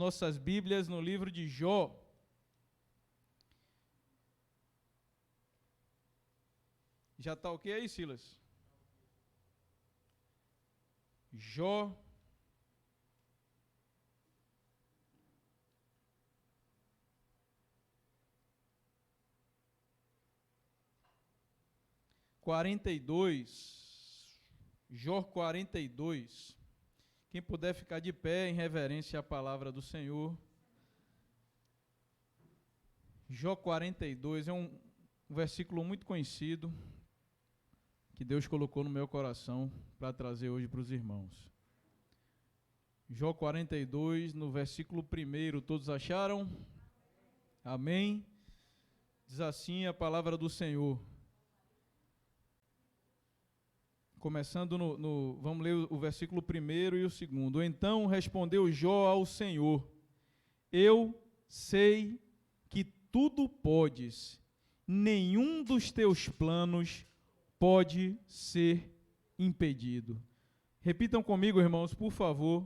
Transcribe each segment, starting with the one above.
nossas Bíblias no livro de Jó. Já está ok aí, Silas? Jó. Jó 42. Quem puder ficar de pé em reverência à palavra do Senhor. Jó 42 é um versículo muito conhecido que Deus colocou no meu coração para trazer hoje para os irmãos. Jó 42, no versículo 1, todos acharam? Amém? Diz assim a palavra do Senhor. Começando vamos ler o versículo 1 e o 2. Então respondeu Jó ao Senhor: eu sei que tudo podes, nenhum dos teus planos pode ser impedido. Repitam comigo, irmãos, por favor.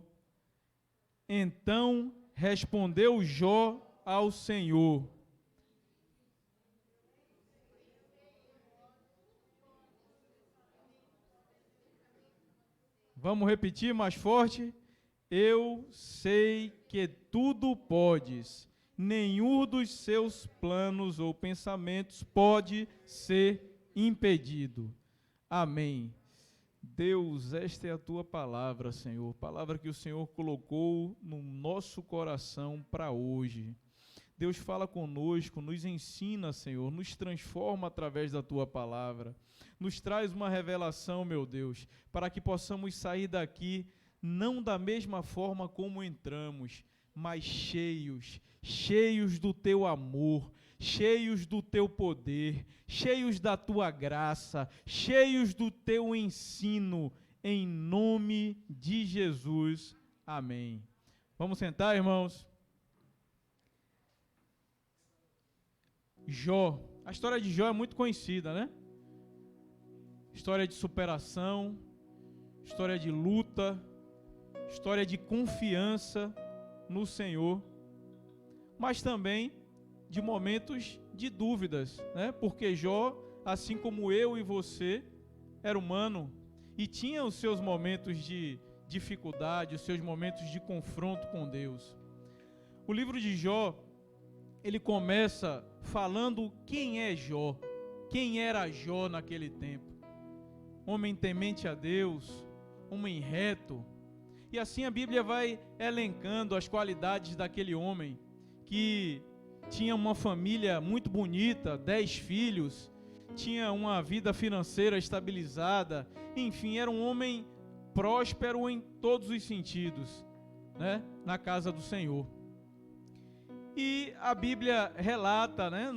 Então respondeu Jó ao Senhor: vamos repetir mais forte. Eu sei que tudo podes, nenhum dos seus planos ou pensamentos pode ser impedido. Amém. Deus, esta é a tua palavra, Senhor, palavra que o Senhor colocou no nosso coração para hoje. Deus, fala conosco, nos ensina, Senhor, nos transforma através da tua palavra, nos traz uma revelação, meu Deus, para que possamos sair daqui não da mesma forma como entramos, mas cheios do teu amor, cheios do teu poder, cheios da tua graça, cheios do teu ensino, em nome de Jesus. Amém. Vamos sentar, irmãos. Jó, a história de Jó é muito conhecida, né? História de superação, história de luta, história de confiança no Senhor, mas também de momentos de dúvidas, né? Porque Jó, assim como eu e você, era humano e tinha os seus momentos de dificuldade, os seus momentos de confronto com Deus. O livro de Jó, ele começa falando quem é Jó, quem era Jó naquele tempo. Homem temente a Deus, homem reto. E assim a Bíblia vai elencando as qualidades daquele homem que tinha uma família muito bonita, 10 filhos, tinha uma vida financeira estabilizada, enfim, era um homem próspero em todos os sentidos, né, na casa do Senhor. E a Bíblia relata, né,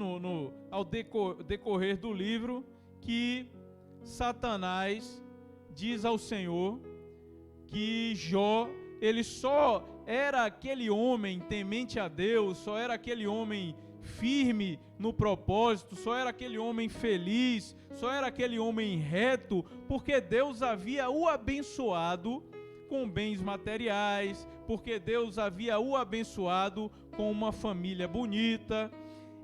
ao decorrer do livro, que Satanás diz ao Senhor que Jó, ele só era aquele homem temente a Deus, só era aquele homem firme no propósito, só era aquele homem feliz, só era aquele homem reto, porque Deus havia o abençoado com bens materiais, porque Deus havia o abençoado com uma família bonita.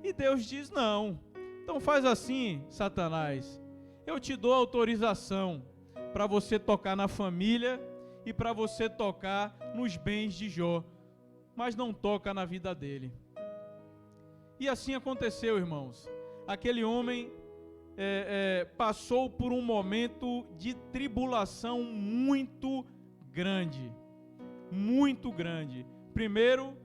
E Deus diz: não, então faz assim, Satanás, eu te dou autorização para você tocar na família e para você tocar nos bens de Jó, mas não toca na vida dele. E assim aconteceu, irmãos. Aquele homem passou por um momento de tribulação muito grande, muito grande. Primeiro,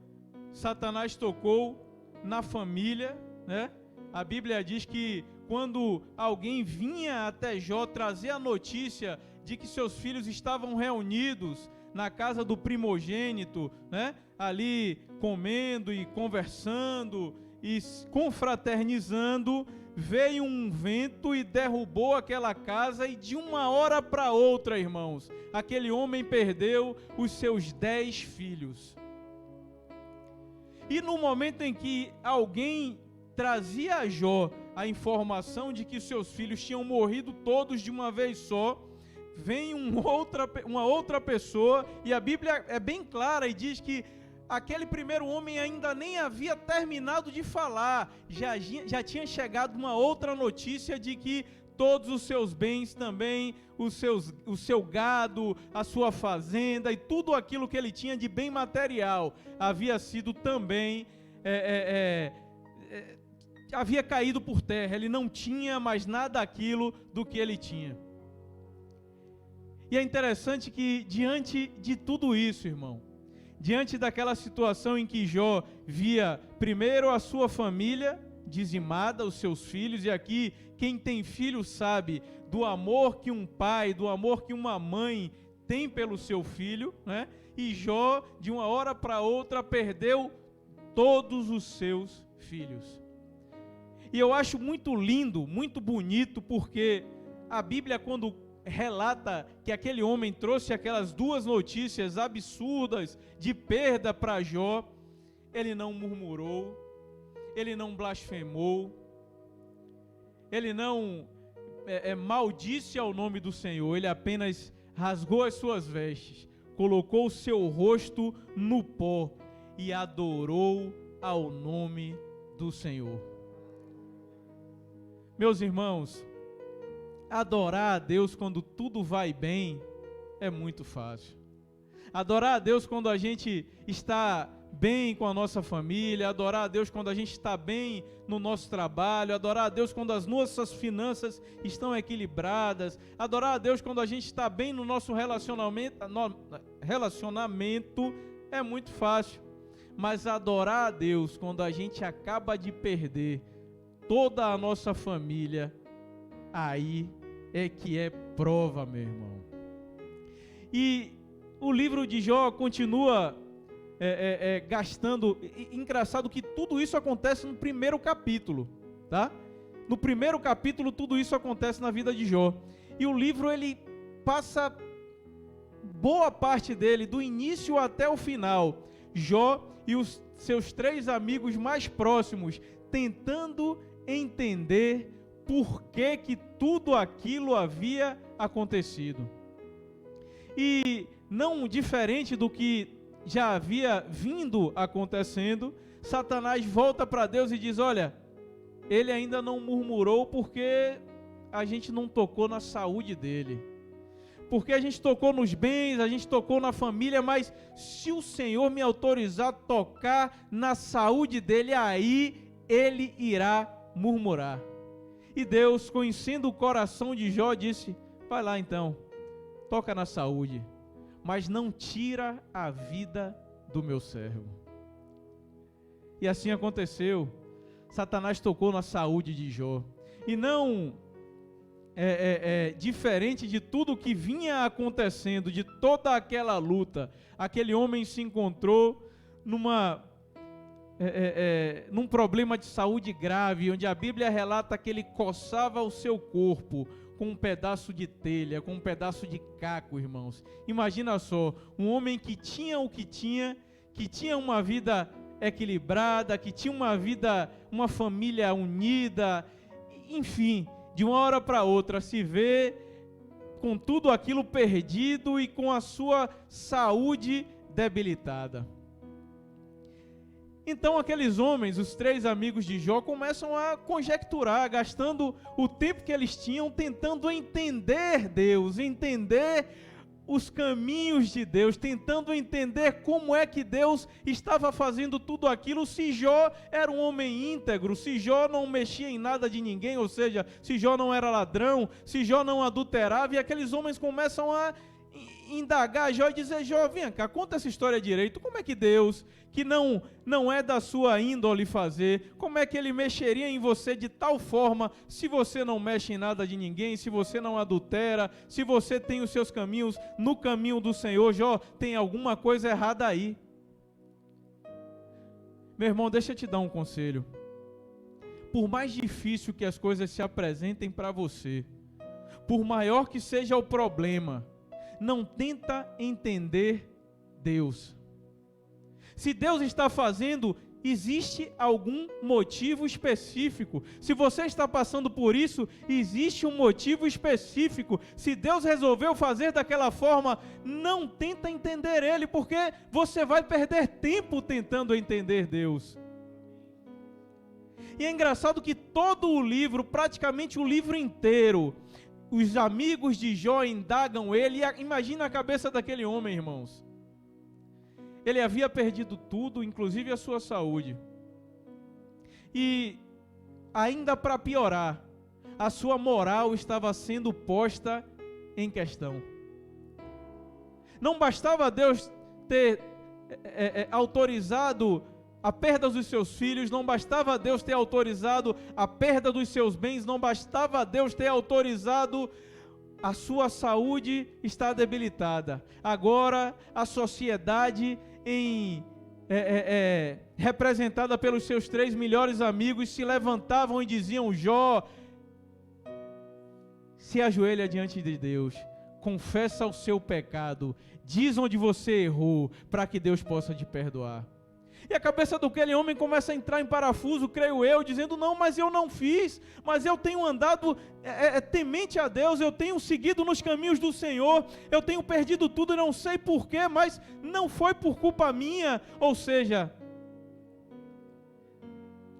Satanás tocou na família, né? A Bíblia diz que quando alguém vinha até Jó trazer a notícia de que seus filhos estavam reunidos na casa do primogênito, né? Ali comendo e conversando e confraternizando, veio um vento e derrubou aquela casa, e de uma hora para outra, irmãos, aquele homem perdeu os seus 10 filhos. E no momento em que alguém trazia a Jó a informação de que seus filhos tinham morrido todos de uma vez só, vem uma outra pessoa, e a Bíblia é bem clara e diz que aquele primeiro homem ainda nem havia terminado de falar, já tinha chegado uma outra notícia de que todos os seus bens também, o seu gado, a sua fazenda e tudo aquilo que ele tinha de bem material havia sido também, havia caído por terra. Ele não tinha mais nada daquilo do que ele tinha. E é interessante que diante de tudo isso, irmão, diante daquela situação em que Jó via primeiro a sua família dizimada, os seus filhos, e aqui quem tem filho sabe do amor que um pai, do amor que uma mãe tem pelo seu filho, né? E Jó, de uma hora para outra, perdeu todos os seus filhos. E eu acho muito lindo, muito bonito, porque a Bíblia, quando relata que aquele homem trouxe aquelas duas notícias absurdas de perda para Jó, ele não murmurou, ele não blasfemou, ele não maldisse ao nome do Senhor, ele apenas rasgou as suas vestes, colocou o seu rosto no pó e adorou ao nome do Senhor. Meus irmãos, adorar a Deus quando tudo vai bem é muito fácil. Adorar a Deus quando a gente está bem com a nossa família, adorar a Deus quando a gente está bem no nosso trabalho, adorar a Deus quando as nossas finanças estão equilibradas, adorar a Deus quando a gente está bem no nosso relacionamento é muito fácil. Mas adorar a Deus quando a gente acaba de perder toda a nossa família, aí é que é prova, meu irmão. E o livro de Jó continua gastando. Engraçado que tudo isso acontece no primeiro capítulo, tá? No primeiro capítulo tudo isso acontece na vida de Jó. E o livro ele passa boa parte dele, do início até o final, Jó e os seus três amigos mais próximos tentando entender por que tudo aquilo havia acontecido. E não diferente do que já havia vindo acontecendo, Satanás volta para Deus e diz: olha, ele ainda não murmurou porque a gente não tocou na saúde dele, porque a gente tocou nos bens, a gente tocou na família, mas se o Senhor me autorizar a tocar na saúde dele, aí ele irá murmurar. E Deus, conhecendo o coração de Jó, disse: vai lá então, toca na saúde, mas não tira a vida do meu servo. E assim aconteceu. Satanás tocou na saúde de Jó. E não diferente de tudo que vinha acontecendo, de toda aquela luta, aquele homem se encontrou num problema de saúde grave, onde a Bíblia relata que ele coçava o seu corpo com um pedaço de telha, com um pedaço de caco, irmãos. Imagina só, um homem que tinha o que tinha uma vida equilibrada, que tinha uma família unida, enfim, de uma hora para outra se vê com tudo aquilo perdido e com a sua saúde debilitada. Então aqueles homens, os três amigos de Jó, começam a conjecturar, gastando o tempo que eles tinham, tentando entender Deus, entender os caminhos de Deus, tentando entender como é que Deus estava fazendo tudo aquilo, se Jó era um homem íntegro, se Jó não mexia em nada de ninguém, ou seja, se Jó não era ladrão, se Jó não adulterava, e aqueles homens começam a indagar Jó e dizer: Jó, vem cá, conta essa história direito. Como é que Deus, que não é da sua índole fazer, como é que ele mexeria em você de tal forma, se você não mexe em nada de ninguém, se você não adultera, se você tem os seus caminhos no caminho do Senhor? Jó, tem alguma coisa errada aí. Meu irmão, deixa eu te dar um conselho. Por mais difícil que as coisas se apresentem para você, por maior que seja o problema, não tenta entender Deus. Se Deus está fazendo existe algum motivo específico. Se você está passando por isso, existe um motivo específico. Se Deus resolveu fazer daquela forma, não tenta entender Ele, porque você vai perder tempo tentando entender Deus. E é engraçado que todo o livro, praticamente o livro inteiro, os amigos de Jó indagam ele, e imagina a cabeça daquele homem, irmãos. Ele havia perdido tudo, inclusive a sua saúde. E, ainda para piorar, a sua moral estava sendo posta em questão. Não bastava Deus ter autorizado a perda dos seus filhos, não bastava Deus ter autorizado a perda dos seus bens, não bastava Deus ter autorizado a sua saúde estar debilitada. Agora a sociedade representada pelos seus 3 melhores amigos se levantavam e diziam: Jó, se ajoelha diante de Deus, confessa o seu pecado, diz onde você errou, para que Deus possa te perdoar. E a cabeça daquele homem começa a entrar em parafuso, creio eu, dizendo: não, mas eu não fiz, mas eu tenho andado temente a Deus, eu tenho seguido nos caminhos do Senhor, eu tenho perdido tudo, não sei porquê, mas não foi por culpa minha. Ou seja,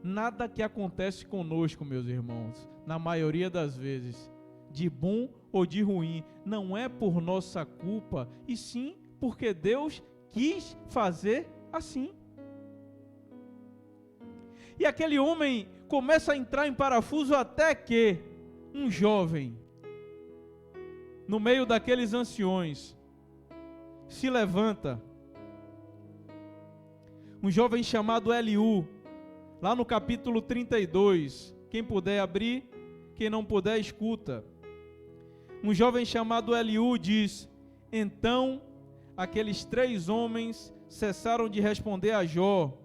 nada que acontece conosco, meus irmãos, na maioria das vezes, de bom ou de ruim, não é por nossa culpa, e sim porque Deus quis fazer assim. E aquele homem começa a entrar em parafuso até que um jovem, no meio daqueles anciões, se levanta. Um jovem chamado Eliú, lá no capítulo 32. Quem puder abrir, quem não puder, escuta. Um jovem chamado Eliú diz: então aqueles 3 homens cessaram de responder a Jó,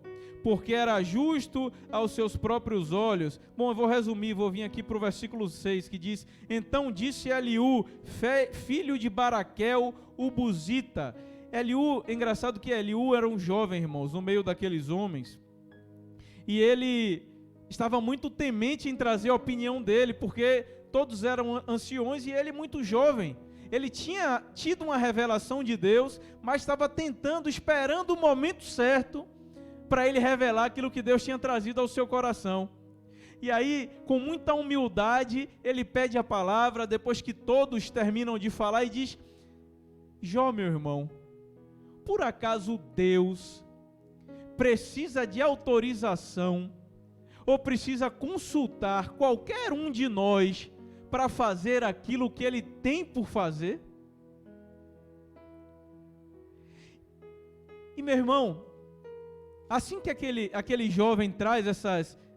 porque era justo aos seus próprios olhos. Bom, eu vou resumir, vou vir aqui para o versículo 6, que diz: então disse Eliú, filho de Baraquel, o Buzita. Eliú, engraçado que Eliú era um jovem, irmãos, no meio daqueles homens, e ele estava muito temente em trazer a opinião dele, porque todos eram anciões e ele muito jovem. Ele tinha tido uma revelação de Deus, mas estava tentando, esperando o momento certo para ele revelar aquilo que Deus tinha trazido ao seu coração. E aí, com muita humildade, ele pede a palavra, depois que todos terminam de falar, e diz: Jó, meu irmão, por acaso Deus precisa de autorização ou precisa consultar qualquer um de nós para fazer aquilo que Ele tem por fazer? E, meu irmão, assim que aquele jovem traz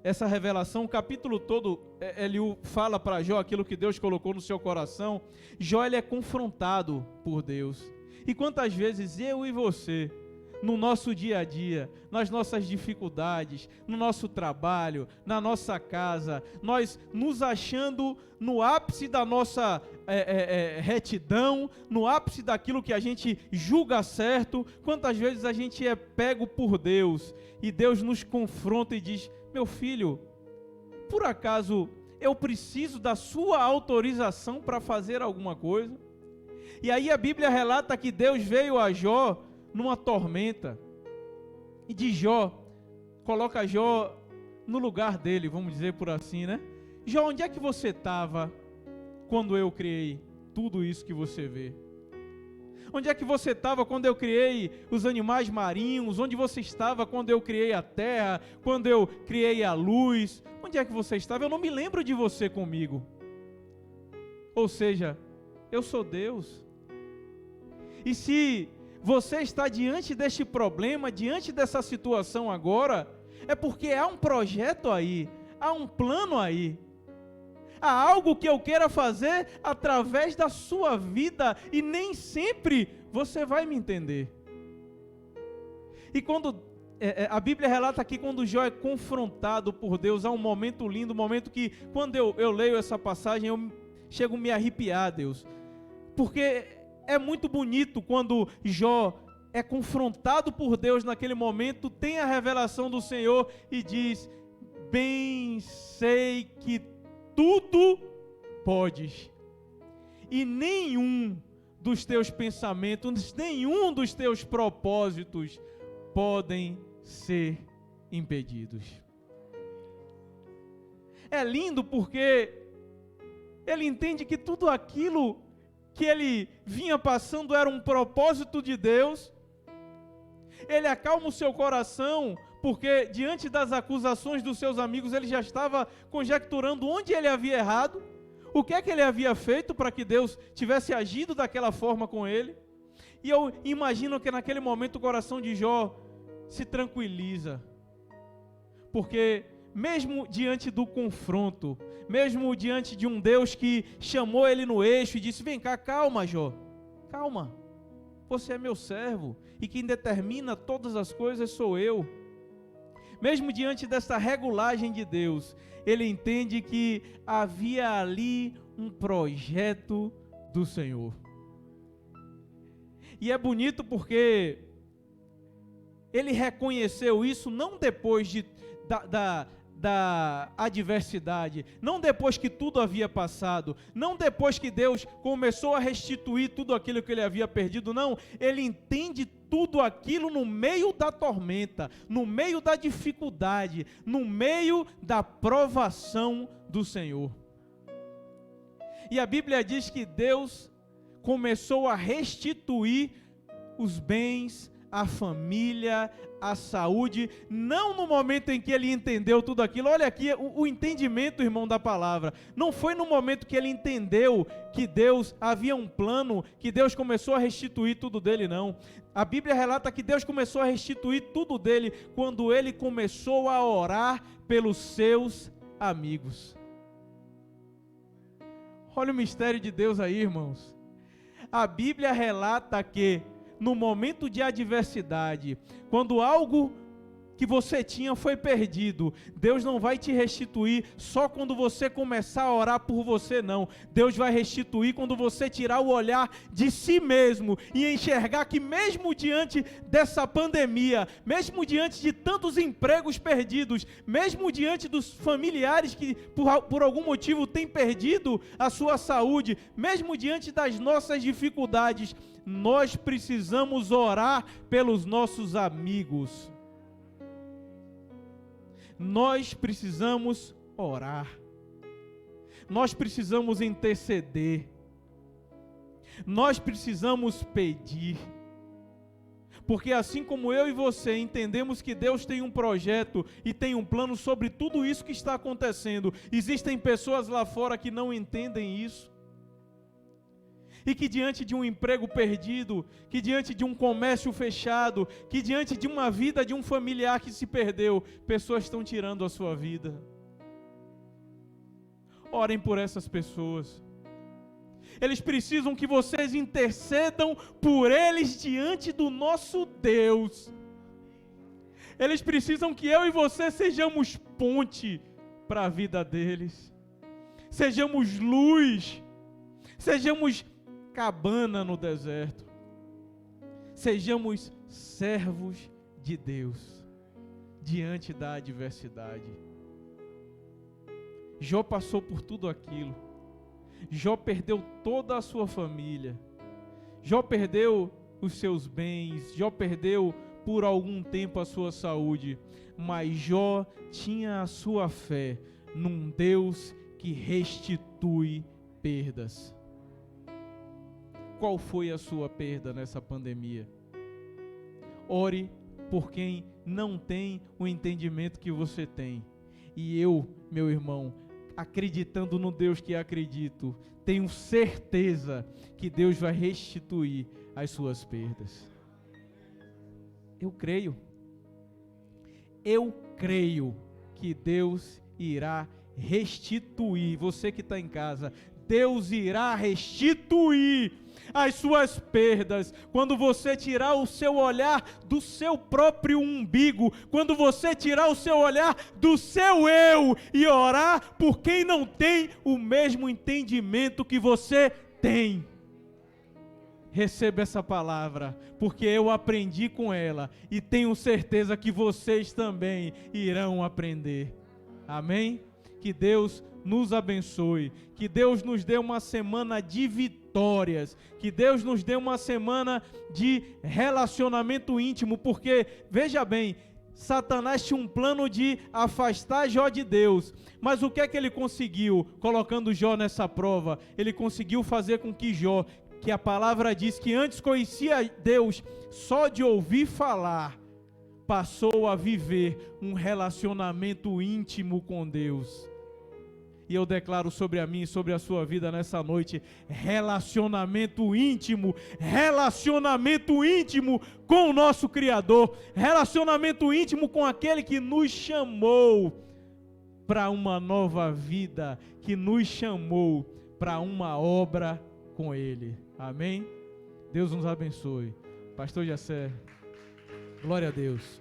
essa revelação, o capítulo todo, Eliú fala para Jó aquilo que Deus colocou no seu coração. Jó, ele é confrontado por Deus. E quantas vezes eu e você, no nosso dia a dia, nas nossas dificuldades, no nosso trabalho, na nossa casa, nós nos achando no ápice da nossa retidão, no ápice daquilo que a gente julga certo, quantas vezes a gente é pego por Deus, e Deus nos confronta e diz: meu filho, por acaso eu preciso da sua autorização para fazer alguma coisa? E aí a Bíblia relata que Deus veio a Jó numa tormenta, e de Jó, coloca Jó no lugar dele, vamos dizer por assim, né? Jó, onde é que você estava quando eu criei tudo isso que você vê? Onde é que você estava quando eu criei os animais marinhos? Onde você estava quando eu criei a terra? Quando eu criei a luz? Onde é que você estava? Eu não me lembro de você comigo. Ou seja, eu sou Deus. E se você está diante deste problema, diante dessa situação agora, é porque há um projeto aí, há um plano aí, há algo que eu queira fazer através da sua vida, e nem sempre você vai me entender. E quando a Bíblia relata aqui, quando Jó é confrontado por Deus, há um momento lindo, um momento que, quando eu leio essa passagem, eu chego a me arrepiar, Deus, porque é muito bonito quando Jó é confrontado por Deus naquele momento, tem a revelação do Senhor e diz: bem sei que tudo podes, e nenhum dos teus pensamentos, nenhum dos teus propósitos podem ser impedidos. É lindo porque ele entende que tudo aquilo que ele vinha passando era um propósito de Deus. Ele acalma o seu coração, porque diante das acusações dos seus amigos, ele já estava conjecturando onde ele havia errado, o que é que ele havia feito para que Deus tivesse agido daquela forma com ele. E eu imagino que naquele momento o coração de Jó se tranquiliza, porque mesmo diante do confronto, mesmo diante de um Deus que chamou ele no eixo e disse: vem cá, calma Jó, calma, você é meu servo, e quem determina todas as coisas sou eu. Mesmo diante dessa regulagem de Deus, ele entende que havia ali um projeto do Senhor. E é bonito porque ele reconheceu isso não depois da adversidade, não depois que tudo havia passado, não depois que Deus começou a restituir tudo aquilo que ele havia perdido, não, ele entende tudo aquilo no meio da tormenta, no meio da dificuldade, no meio da provação do Senhor. E a Bíblia diz que Deus começou a restituir os bens, a família, a saúde, não no momento em que ele entendeu tudo aquilo. Olha aqui o entendimento, irmão, da palavra. Não foi no momento que ele entendeu que Deus havia um plano, que Deus começou a restituir tudo dele, não. A Bíblia relata que Deus começou a restituir tudo dele quando ele começou a orar pelos seus amigos. Olha o mistério de Deus aí, irmãos. A Bíblia relata que no momento de adversidade, quando algo que você tinha foi perdido, Deus não vai te restituir só quando você começar a orar por você, não. Deus vai restituir quando você tirar o olhar de si mesmo e enxergar que mesmo diante dessa pandemia, mesmo diante de tantos empregos perdidos, mesmo diante dos familiares que por algum motivo têm perdido a sua saúde, mesmo diante das nossas dificuldades, nós precisamos orar pelos nossos amigos. Nós precisamos orar. Nós precisamos interceder. Nós precisamos pedir. Porque assim como eu e você entendemos que Deus tem um projeto e tem um plano sobre tudo isso que está acontecendo, existem pessoas lá fora que não entendem isso. E que diante de um emprego perdido, que diante de um comércio fechado, que diante de uma vida de um familiar que se perdeu, pessoas estão tirando a sua vida. Orem por essas pessoas. Eles precisam que vocês intercedam por eles diante do nosso Deus. Eles precisam que eu e você sejamos ponte para a vida deles. Sejamos luz. Sejamos cabana no deserto. Sejamos servos de Deus diante da adversidade. Jó passou por tudo aquilo. Jó perdeu toda a sua família. Jó perdeu os seus bens. Jó perdeu por algum tempo a sua saúde. Mas Jó tinha a sua fé num Deus que restitui perdas. Qual foi a sua perda nessa pandemia? Ore por quem não tem o entendimento que você tem. E eu, meu irmão, acreditando no Deus que acredito, tenho certeza que Deus vai restituir as suas perdas. Eu creio. Eu creio que Deus irá restituir. Você que está em casa, Deus irá restituir as suas perdas, quando você tirar o seu olhar do seu próprio umbigo, quando você tirar o seu olhar do seu eu e orar por quem não tem o mesmo entendimento que você tem. receba essa palavra, porque eu aprendi com ela e tenho certeza que vocês também irão aprender. Amém? Que Deus nos abençoe, que Deus nos dê uma semana de vitórias, que Deus nos dê uma semana de relacionamento íntimo, porque, veja bem, Satanás tinha um plano de afastar Jó de Deus, mas o que é que ele conseguiu colocando Jó nessa prova? Ele conseguiu fazer com que Jó, que a palavra diz que antes conhecia Deus só de ouvir falar, passou a viver um relacionamento íntimo com Deus. E eu declaro sobre a mim e sobre a sua vida nessa noite, relacionamento íntimo com o nosso Criador, relacionamento íntimo com aquele que nos chamou para uma nova vida, que nos chamou para uma obra com Ele. Amém? Deus nos abençoe. Pastor Jessé, glória a Deus.